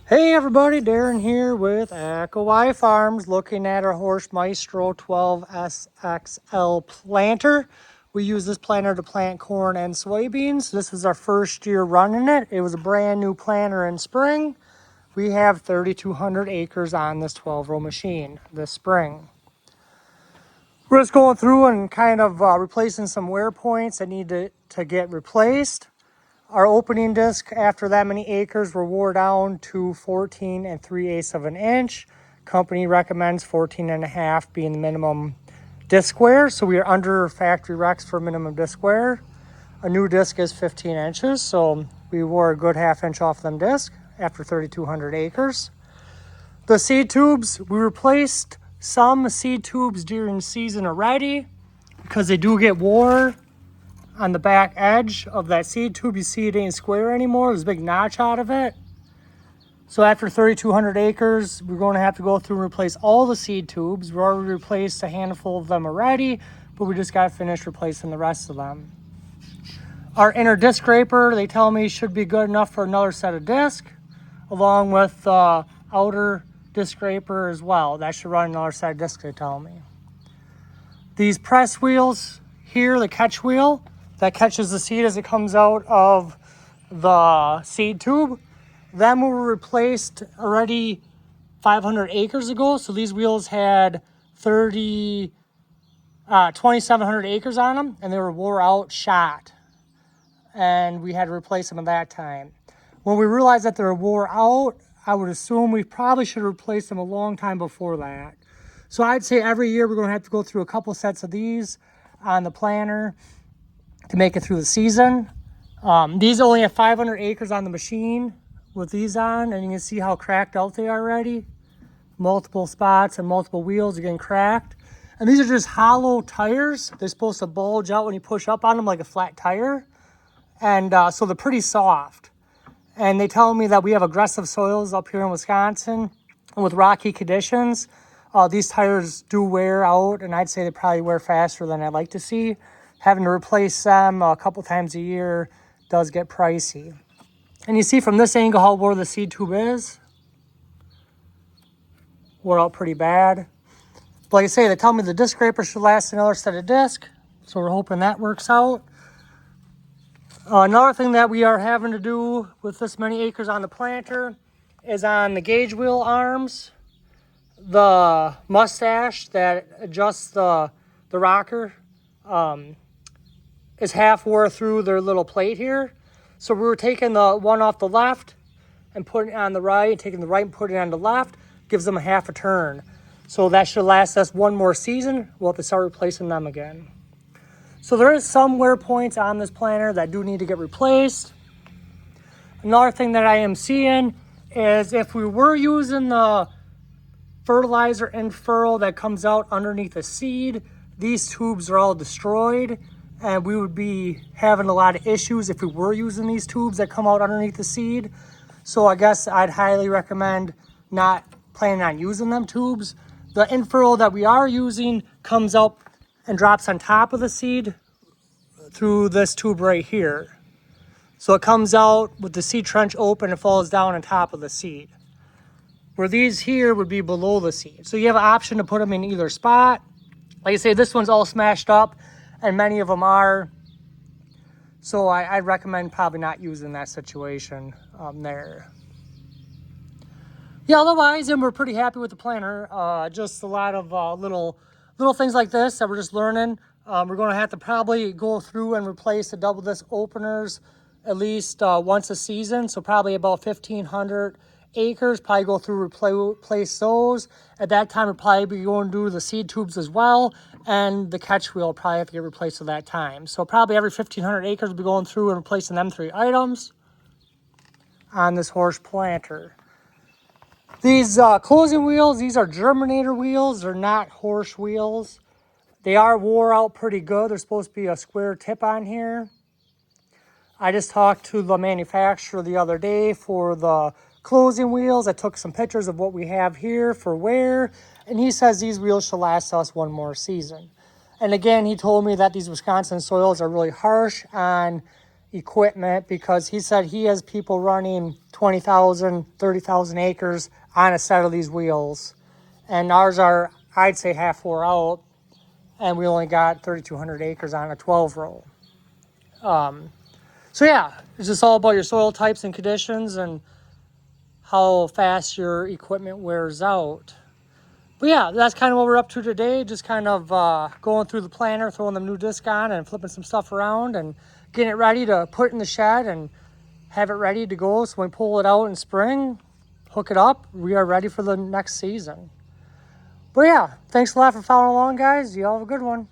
Hey everybody, Darren here with Acre Farms, looking at our Horsch Maestro 12SXL planter. We use this planter to plant corn and soybeans. This is our first year running it. It was a brand new planter in spring. We have 3,200 acres on this 12-row machine this spring. We're just going through and kind of replacing some wear points that need to get replaced. Our opening disc after that many acres were wore down to 14 3/8 of an inch. Company recommends 14 and a half being the minimum disc wear, so we are under factory recs for minimum disc wear. A new disc is 15 inches, so we wore a good half inch off them disc after 3,200 acres. The seed tubes, we replaced some seed tubes during season already because they do get wore on the back edge of that seed tube. You see it ain't square anymore. There's a big notch out of it. So after 3,200 acres, we're going to have to go through and replace all the seed tubes. We've already replaced a handful of them already, but we just got finished replacing the rest of them. Our inner disc scraper, they tell me, should be good enough for another set of disc, along with the outer disc scraper as well. That should run another set of disc, they tell me. These press wheels here, the catch wheel, that catches the seed as it comes out of the seed tube. Them were replaced already 500 acres ago. So these wheels had 2,700 acres on them, and they were wore out, shot. And we had to replace them at that time. When we realized that they were wore out, I would assume we probably should have replaced them a long time before that. So I'd say every year we're going to have to go through a couple sets of these on the planter to make it through the season. These only have 500 acres on the machine with these on, and you can see how cracked out they are already. Multiple spots and multiple wheels are getting cracked. And these are just hollow tires. They're supposed to bulge out when you push up on them like a flat tire. And so they're pretty soft. And they tell me that we have aggressive soils up here in Wisconsin. And with rocky conditions, these tires do wear out, and I'd say they probably wear faster than I'd like to see. Having to replace them a couple times a year does get pricey. And you see from this angle how where the seed tube is. Wore out pretty bad. But like I say, they tell me the disc scraper should last another set of disc. So we're hoping that works out. Another thing that we are having to do with this many acres on the planter is on the gauge wheel arms. The mustache that adjusts the rocker is half wore through their little plate here. So we were taking the one off the left and putting it on the right, taking the right and putting it on the left, gives them a half a turn. So that should last us one more season. We'll have to start replacing them again. So there is some wear points on this planter that do need to get replaced. Another thing that I am seeing is if we were using the fertilizer and furrow that comes out underneath the seed, these tubes are all destroyed, and we would be having a lot of issues if we were using these tubes that come out underneath the seed. So I guess I'd highly recommend not planning on using them tubes. The in-furrow that we are using comes up and drops on top of the seed through this tube right here. So it comes out with the seed trench open and falls down on top of the seed. Where these here would be below the seed. So you have an option to put them in either spot. Like I say, this one's all smashed up, and many of them are. So I'd recommend probably not using that situation there. Yeah, otherwise, and we're pretty happy with the planter. Just a lot of little things like this that we're just learning. We're going to have to probably go through and replace the double disc openers at least once a season. So probably about 1,500 acres, probably go through replace those. At that time, we'll probably be going to do the seed tubes as well, and the catch wheel will probably have to get replaced at that time. So probably every 1,500 acres, we'll be going through and replacing them 3 items on this Horsch planter. These closing wheels, these are Germinator wheels. They're not Horsch wheels. They are wore out pretty good. There's supposed to be a square tip on here. I just talked to the manufacturer the other day for the closing wheels. I took some pictures of what we have here for wear, and he says these wheels should last us one more season. And again, he told me that these Wisconsin soils are really harsh on equipment because he said he has people running 20,000, 30,000 acres on a set of these wheels. And ours are, I'd say, half wore out, and we only got 3,200 acres on a 12 row. So yeah, it's just all about your soil types and conditions and how fast your equipment wears out. But yeah, that's kind of what we're up to today. Just kind of going through the planter, throwing the new disc on and flipping some stuff around and getting it ready to put in the shed and have it ready to go. So when we pull it out in spring, hook it up, we are ready for the next season. But yeah, thanks a lot for following along, guys. You all have a good one.